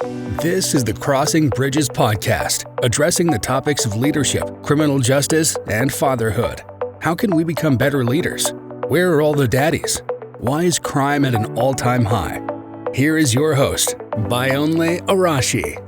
This is the Crossing Bridges podcast, addressing the topics of leadership, criminal justice, and fatherhood. How can we become better leaders? Where are all the daddies? Why is crime at an all-time high? Here is your host, Bayonle Arashi.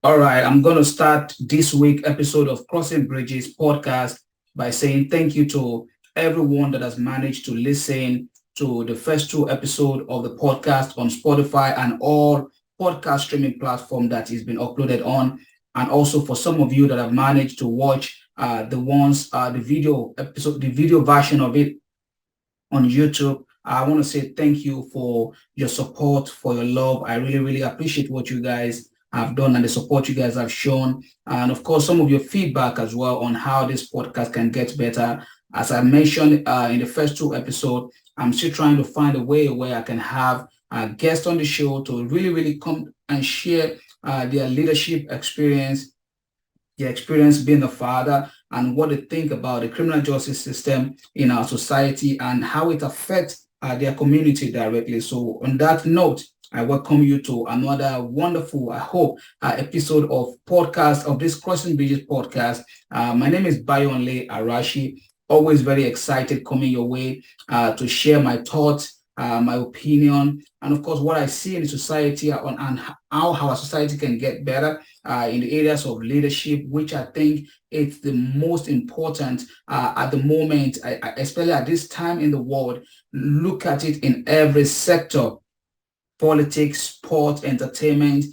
All right, I'm going to start this week's episode of Crossing Bridges podcast by saying thank you to everyone that has managed to listen to the first two episodes of the podcast on Spotify and all podcast streaming platform that has been uploaded on. And also for some of you that have managed to watch the video version of it on YouTube. I want to say thank you for your support, for your love. I really, really appreciate what you guys have done and the support you guys have shown. And of course, some of your feedback as well on how this podcast can get better. As I mentioned in the first two episodes, I'm still trying to find a way where I can have guests on the show to really, really come and share their leadership experience, their experience being a father, and what they think about the criminal justice system in our society and how it affects their community directly. So on that note, I welcome you to another wonderful, I hope, episode of podcast of this Crossing Bridges podcast. My name is Bayonle Arashi. Always very excited coming your way to share my thoughts, my opinion, and of course what I see in society and how our society can get better in the areas of leadership, which I think it's the most important at the moment, especially at this time in the world. Look at it in every sector: politics, sport, entertainment,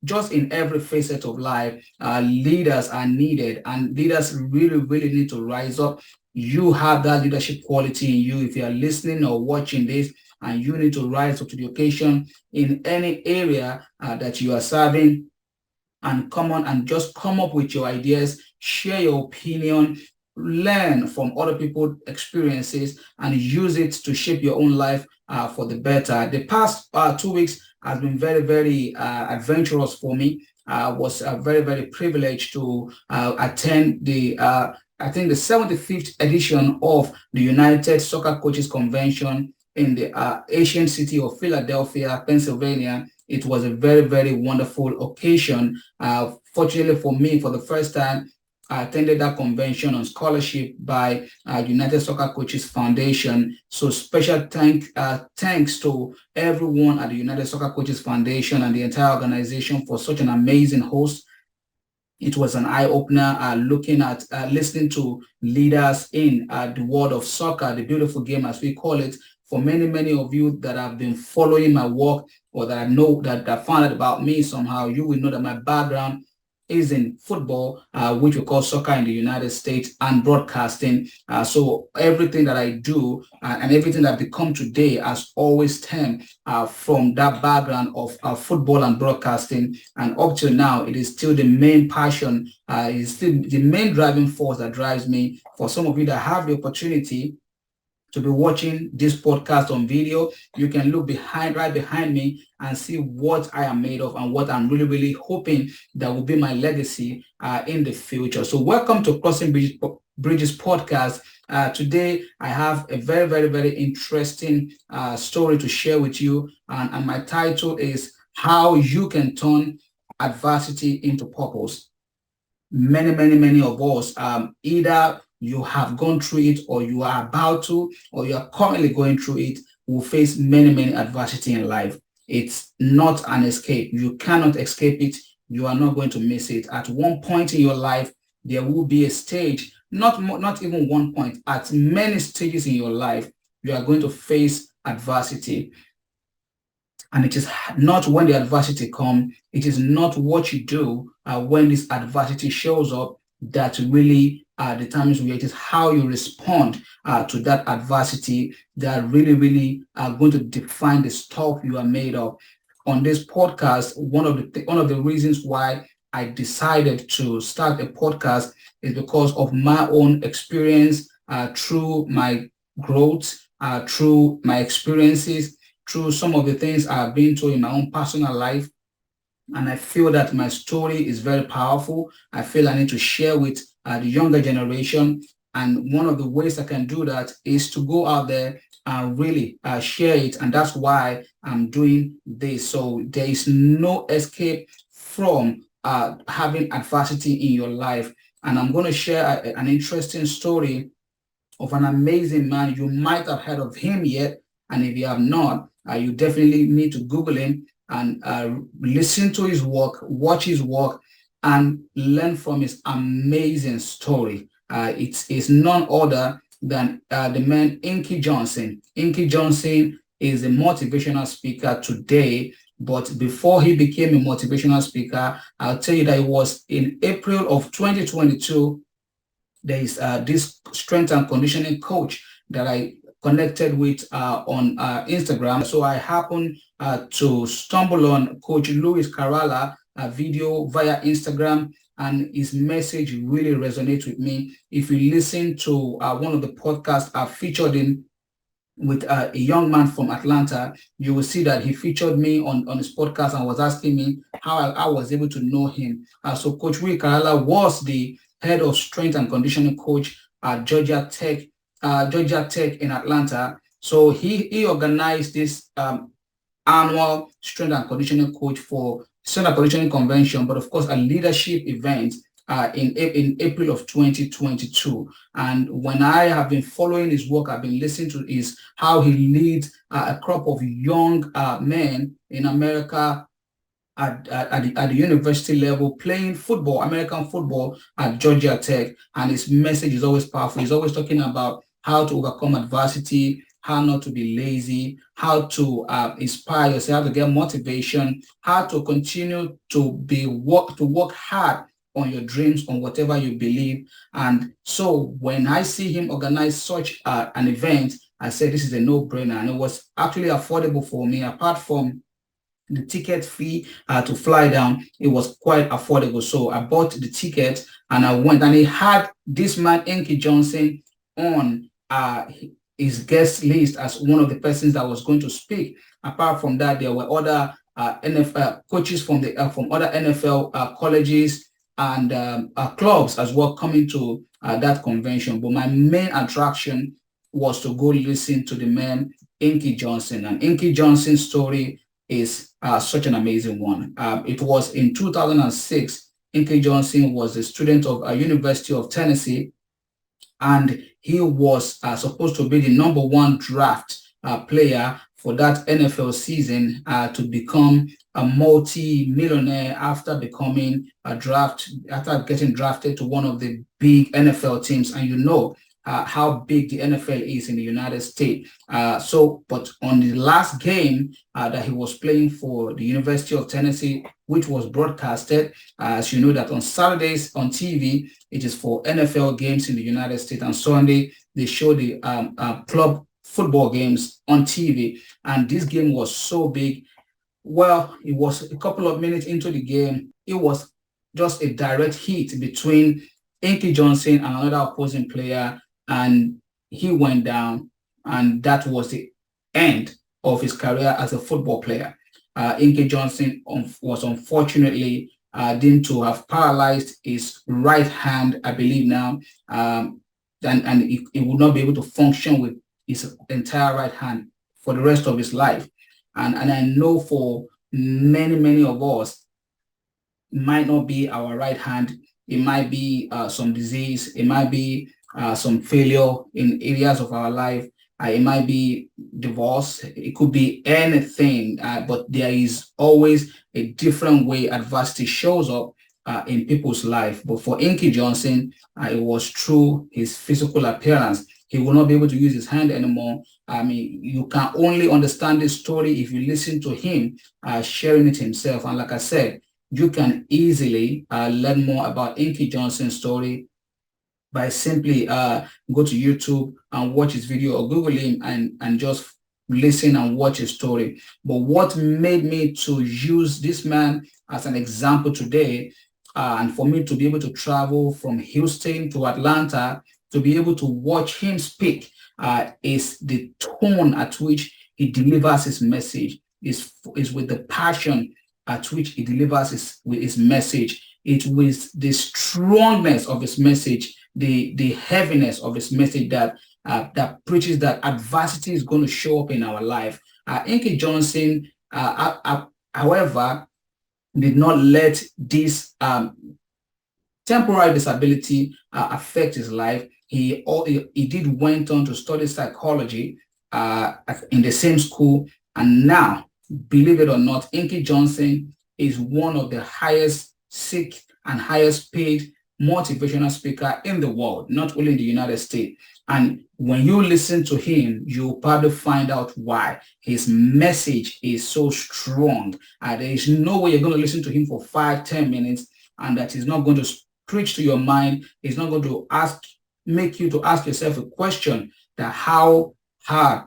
just in every facet of life. Leaders are needed, and leaders really, really need to rise up. You have that leadership quality in you. If you are listening or watching this, and you need to rise up to the occasion in any area that you are serving, and come on and just come up with your ideas, share your opinion, learn from other people's experiences, and use it to shape your own life for the better. The past 2 weeks has been very, very adventurous for me. I was very, very privileged to attend the 75th edition of the United Soccer Coaches Convention in the ancient city of Philadelphia, Pennsylvania. It was a very, very wonderful occasion. Fortunately for me, for the first time, I attended that convention on scholarship by United Soccer Coaches Foundation. So special thanks to everyone at the United Soccer Coaches Foundation and the entire organization for such an amazing host. It was an eye-opener listening to leaders in the world of soccer, the beautiful game as we call it. For many, many of you that have been following my work or that I know that found out about me somehow, you will know that my background is in football, which we call soccer in the United States, and broadcasting. So everything that I do and everything that I've become today has always stemmed from that background of football and broadcasting. And up till now, it is still the main passion. It is still the main driving force that drives me. For some of you that have the opportunity to be watching this podcast on video, you can look right behind me and see what I am made of and what I'm really, really hoping that will be my legacy in the future. So welcome to Crossing Bridges podcast. Today, I have a very, very, very interesting story to share with you. And my title is How You Can Turn Adversity into Purpose. Many, many, many of us, either you have gone through it or you are about to, or you are currently going through it, will face many, many adversity in life. It's not an escape. You cannot escape it. You are not going to miss it. At one point in your life, there will be a stage, not even one point, at many stages in your life, you are going to face adversity. And it is not when the adversity comes, it is not what you do when this adversity shows up that really determines where it is how you respond to that adversity that really, really are going to define the stuff you are made of. On this podcast, one of the reasons why I decided to start a podcast is because of my own experience through my growth, through my experiences, through some of the things I've been through in my own personal life. And I feel that my story is very powerful. I feel I need to share with the younger generation. And one of the ways I can do that is to go out there really share it. And that's why I'm doing this. So there is no escape from having adversity in your life. And I'm going to share an interesting story of an amazing man. You might have heard of him yet. And if you have not, you definitely need to Google him and listen to his work, watch his work, and learn from his amazing story. It's none other than the man Inky Johnson. Inky Johnson is a motivational speaker today, but before he became a motivational speaker, I'll tell you that it was in April of 2022. There is this strength and conditioning coach that I connected with on Instagram. So I happened to stumble on Coach Luis Carrala video via Instagram, and his message really resonates with me. If you listen to one of the podcasts I featured in with a young man from Atlanta, you will see that he featured me on his podcast and was asking me how I was able to know him. So Coach Luis Carrala was the head of strength and conditioning coach at Georgia Tech in Atlanta. So he organized this annual strength and conditioning coach for strength and conditioning convention, but of course a leadership event in April of 2022. And when I have been following his work, I've been listening to how he leads a crop of young men in America at the university level playing football, American football at Georgia Tech. And his message is always powerful. He's always talking about how to overcome adversity, how not to be lazy, how to inspire yourself, how to get motivation, how to continue to work hard on your dreams, on whatever you believe. And so when I see him organize such an event, I said, this is a no-brainer. And it was actually affordable for me. Apart from the ticket fee to fly down, it was quite affordable. So I bought the ticket and I went, and he had this man, Inky Johnson, on his guest list as one of the persons that was going to speak. Apart from that, there were other NFL coaches from other NFL colleges and clubs as well coming to that convention. But my main attraction was to go listen to the man, Inky Johnson. And Inky Johnson's story is such an amazing one. It was in 2006. Inky Johnson was a student of University of Tennessee, and he was supposed to be the number one draft player for that NFL season to become a multi-millionaire after becoming after getting drafted to one of the big NFL teams. And you know how big the NFL is in the United States. But on the last game that he was playing for the University of Tennessee, which was broadcasted, as you know that on Saturdays on TV, it is for NFL games in the United States, and Sunday they show the club football games on TV. And this game was so big. Well, it was a couple of minutes into the game. It was just a direct hit between Inky Johnson and another opposing player, and he went down, and that was the end of his career as a football player. Inky Johnson was unfortunately deemed to have paralyzed his right hand, I believe now, and he would not be able to function with his entire right hand for the rest of his life. And I know for many of us, it might not be our right hand. It might be some disease. It might be some failure in areas of our life. It might be divorce. It could be anything, but there is always a different way adversity shows up in people's life. But for Inky Johnson, it was through his physical appearance. He will not be able to use his hand anymore. I mean, you can only understand this story if you listen to him sharing it himself. And like I said, you can easily learn more about Inky Johnson's story by simply go to YouTube and watch his video, or Google him and just listen and watch his story. But what made me to use this man as an example today, and for me to be able to travel from Houston to Atlanta to be able to watch him speak, is the tone at which he delivers his message, is with the passion at which he delivers his message. It with the strongness of his message, the heaviness of his message, that that preaches that adversity is going to show up in our life. Inky Johnson, however, did not let this temporary disability affect his life. He did went on to study psychology in the same school, and now, believe it or not, Inky Johnson is one of the highest seek and highest paid motivational speaker in the world, not only in the United States. And when you listen to him, you'll probably find out why. His message is so strong. There is no way you're going to listen to him for 5-10 minutes and that he's not going to preach to your mind. He's not going to make you to ask yourself a question that how hard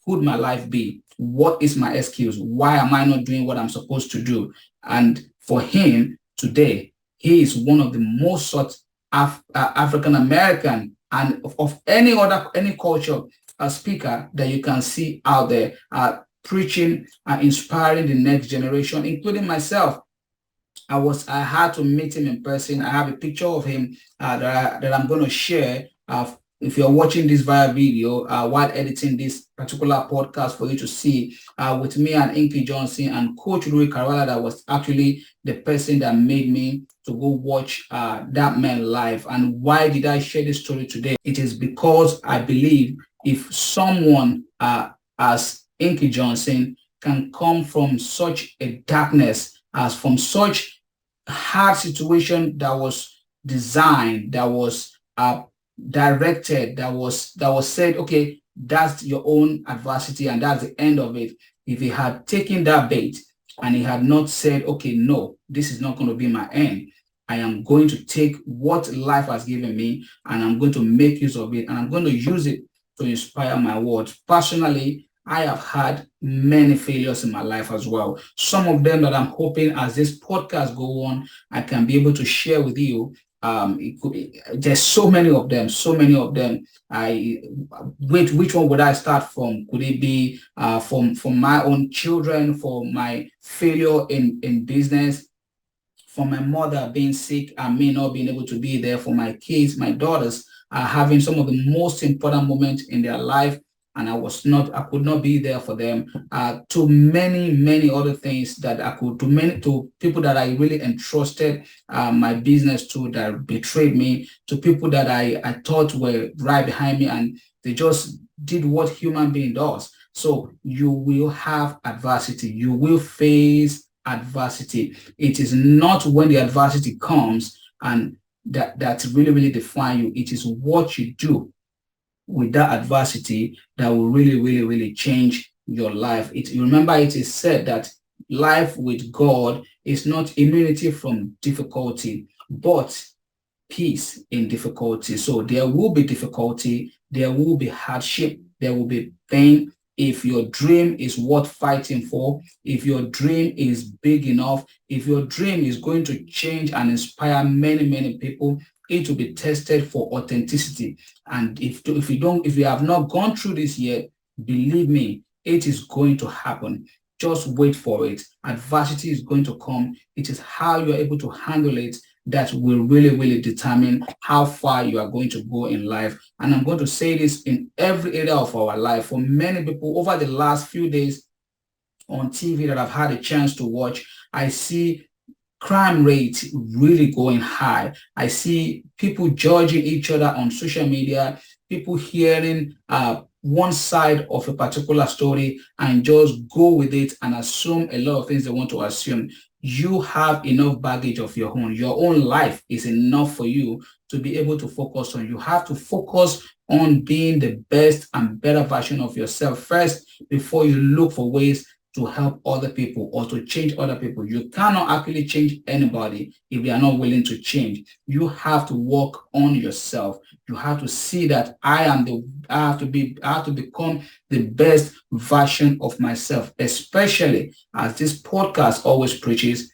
could my life be? What is my excuse? Why am I not doing what I'm supposed to do? And for him today, he is one of the most sought African American and of any culture speaker that you can see out there preaching and inspiring the next generation, including myself. I had to meet him in person. I have a picture of him that I'm going to share. If you're watching this via video while editing this particular podcast for you to see with me and Inky Johnson and Coach Louis Carvalho, that was actually the person that made me to go watch that man live. And why did I share this story today? It is because I believe if someone as Inky Johnson can come from such a darkness, as from such hard situation that was designed, that was directed, that was said, okay, that's your own adversity and that's the end of it. If he had taken that bait and he had not said, okay, no, this is not going to be my end. I am going to take what life has given me and I'm going to make use of it and I'm going to use it to inspire my world. Personally, I have had many failures in my life as well. Some of them that I'm hoping as this podcast go on, I can be able to share with you. There's so many of them. Which one would I start from? Could it be from my own children, for my failure in business, for my mother being sick and me not being able to be there, for my kids, my daughters having some of the most important moments in their life, and I could not be there for them, to many other things that I could, to people that I really entrusted my business to, that betrayed me, to people that I thought were right behind me and they just did what human being does. So you will have adversity. You will face adversity. It is not when the adversity comes and that really define you. It is what you do with that adversity that will really change your life. Remember, it is said that life with God is not immunity from difficulty, but peace in difficulty. So there will be difficulty, there will be hardship, there will be pain. If your dream is worth fighting for, if your dream is big enough, if your dream is going to change and inspire many people, it will be tested for authenticity. And if you have not gone through this yet, believe me, it is going to happen. Just wait for it. Adversity is going to come. It is how you are able to handle it that will really determine how far you are going to go in life. And I'm going to say this in every area of our life. For many people over the last few days on TV that I've had a chance to watch, I see crime rate really going high. I see people judging each other on social media, people hearing one side of a particular story and just go with it and assume a lot of things they want to assume. You have enough baggage of your own. Your own life is enough for you to be able to focus on. You have to focus on being the best and better version of yourself first before you look for ways to help other people or to change other people. You cannot actually change anybody if they are not willing to change. You have to work on yourself. You have to see that I have to become the best version of myself, especially as this podcast always preaches,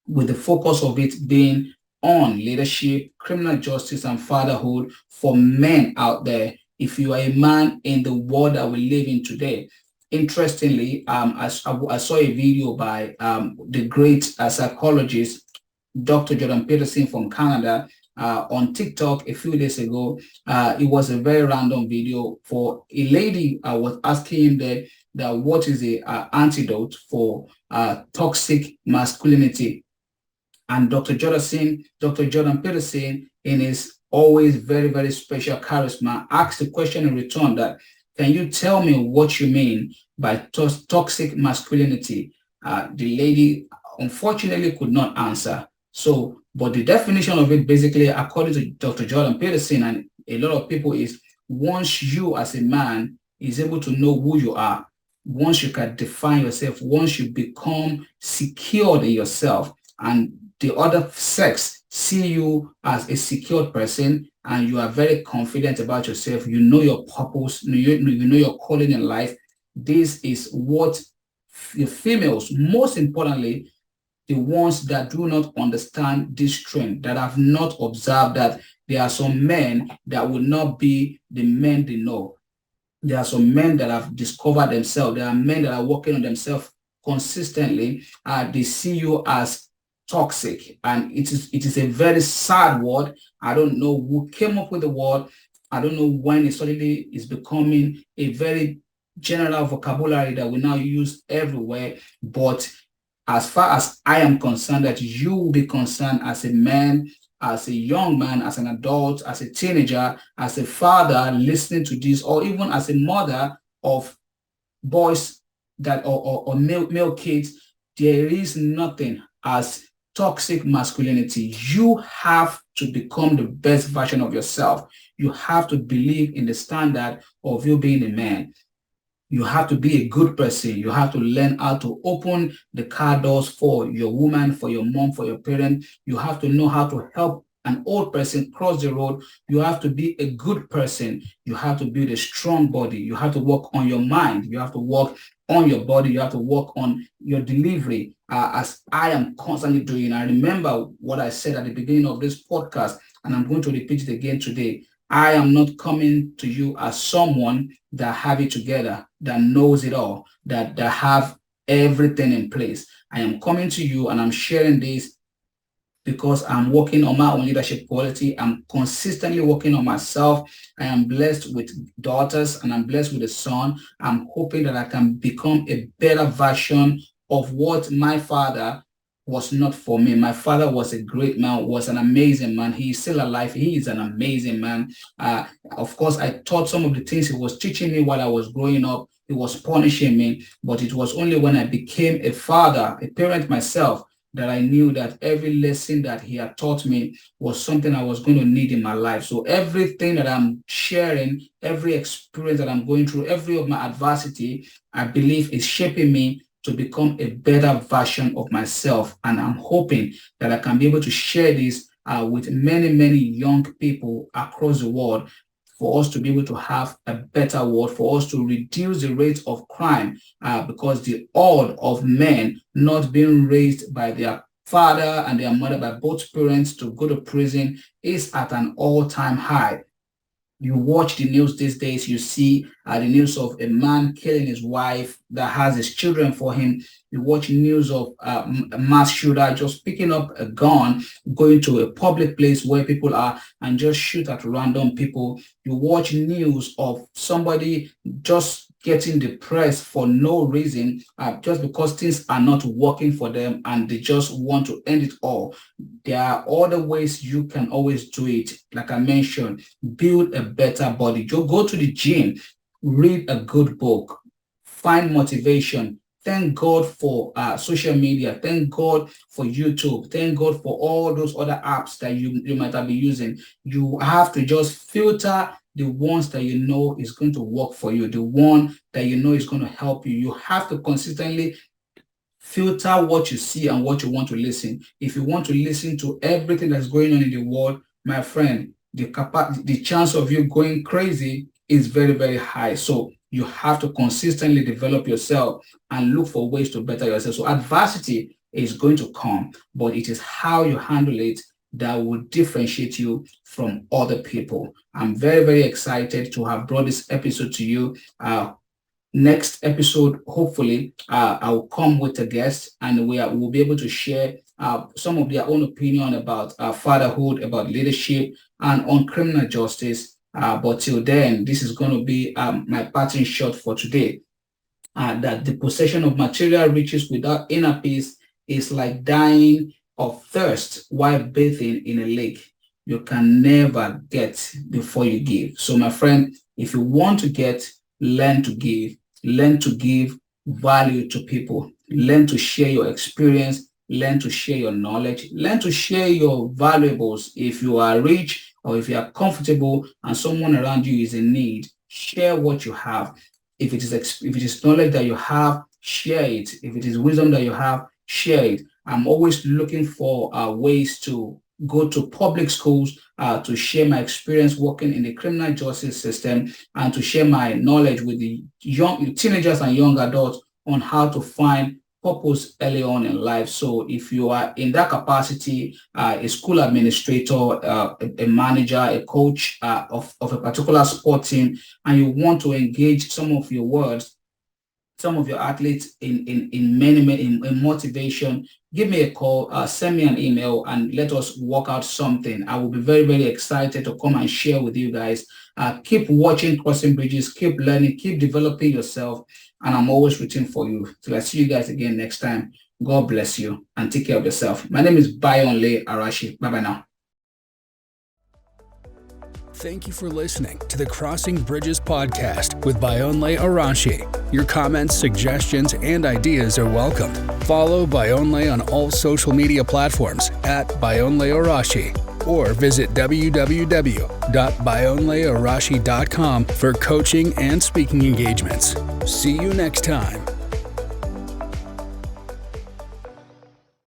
with the focus of it being on leadership, criminal justice, and fatherhood for men out there. If you are a man in the world that we live in today, interestingly, I saw a video by the great psychologist, Dr. Jordan Peterson from Canada, on TikTok a few days ago. It was a very random video for a lady. I was asking him that what is the antidote for toxic masculinity. And Dr. Jordan Peterson, in his always very, very special charisma, asked the question in return that, can you tell me what you mean by toxic masculinity? The lady unfortunately could not answer. So, but the definition of it basically, according to Dr. Jordan Peterson and a lot of people, is once you as a man is able to know who you are, once you can define yourself, once you become secured in yourself, and the other sex see you as a secured person and you are very confident about yourself, you know your purpose, you know your calling in life. This is what the females, most importantly, the ones that do not understand this trend, that have not observed that there are some men that will not be the men they know. There are some men that have discovered themselves. There are men that are working on themselves consistently. They see you as toxic, and it is a very sad word. I don't know who came up with the word. I don't know when it suddenly is becoming a very general vocabulary that we now use everywhere. But as far as I am concerned, that you will be concerned as a man, as a young man, as an adult, as a teenager, as a father listening to this, or even as a mother of boys that or male kids, there is nothing as toxic masculinity. You have to become the best version of yourself. You have to believe in the standard of you being a man. You have to be a good person. You have to learn how to open the car doors for your woman, for your mom, for your parent. You have to know how to help an old person cross the road. You have to be a good person. You have to build a strong body. You have to work on your mind. You have to work on your body. You have to work on your delivery, as I am constantly doing. I remember what I said at the beginning of this podcast, and I'm going to repeat it again today. I am not coming to you as someone that have it together, that knows it all, that have everything in place. I am coming to you and I'm sharing this because I'm working on my own leadership quality. I'm consistently working on myself. I am blessed with daughters and I'm blessed with a son. I'm hoping that I can become a better version of what my father was not for me. My father was a great man, was an amazing man. He is still alive. He is an amazing man. Of course, I taught some of the things he was teaching me while I was growing up. He was punishing me, but it was only when I became a father, a parent myself, that I knew that every lesson that he had taught me was something I was going to need in my life. So everything that I'm sharing, every experience that I'm going through, every of my adversity, I believe is shaping me to become a better version of myself. And I'm hoping that I can be able to share this with many, many young people across the world, for us to be able to have a better world, for us to reduce the rate of crime, because the odd of men not being raised by their father and their mother, by both parents, to go to prison is at an all-time high. You watch the news these days, you see the news of a man killing his wife that has his children for him. You watch news of a mass shooter just picking up a gun, going to a public place where people are and just shoot at random people. You watch news of somebody just getting depressed for no reason, just because things are not working for them and they just want to end it all. There are other ways you can always do it. Like I mentioned, build a better body. Go to the gym, read a good book, find motivation. Thank God for social media. Thank God for YouTube. Thank God for all those other apps that you might have been using. You have to just filter the ones that you know is going to work for you, the one that you know is going to help you. You have to consistently filter what you see and what you want to listen. If you want to listen to everything that's going on in the world, my friend, the chance of you going crazy is very, very high. So you have to consistently develop yourself and look for ways to better yourself. So adversity is going to come, but it is how you handle it that will differentiate you from other people. I'm very, very excited to have brought this episode to you. Next episode, hopefully, I'll come with a guest and we'll be able to share some of their own opinion about fatherhood, about leadership, and on criminal justice. But till then, this is going to be my parting shot for today. That the possession of material riches without inner peace is like dying of thirst while bathing in a lake. You can never get before you give. So, my friend, if you want to get, learn to give. Learn to give value to people. Learn to share your experience. Learn to share your knowledge. Learn to share your valuables. If you are rich or if you are comfortable and someone around you is in need, share what you have. If it is knowledge that you have, share it. If it is wisdom that you have, share it. I'm always looking for ways to go to public schools to share my experience working in the criminal justice system and to share my knowledge with the young teenagers and young adults on how to find purpose early on in life. So if you are in that capacity, a school administrator, a manager, a coach of a particular sport team, and you want to engage some of your athletes in motivation, give me a call, send me an email, and let us work out something. I will be very, very excited to come and share with you guys. Keep watching Crossing Bridges, keep learning, keep developing yourself, and I'm always rooting for you. Till I see you guys again next time. God bless you and take care of yourself. My name is Bayonle Arashi. Bye-bye now. Thank you for listening to the Crossing Bridges podcast with Bayonle Arashi. Your comments, suggestions, and ideas are welcomed. Follow Bayonle on all social media platforms at Bayonle Arashi or visit www.bayonlearashi.com for coaching and speaking engagements. See you next time.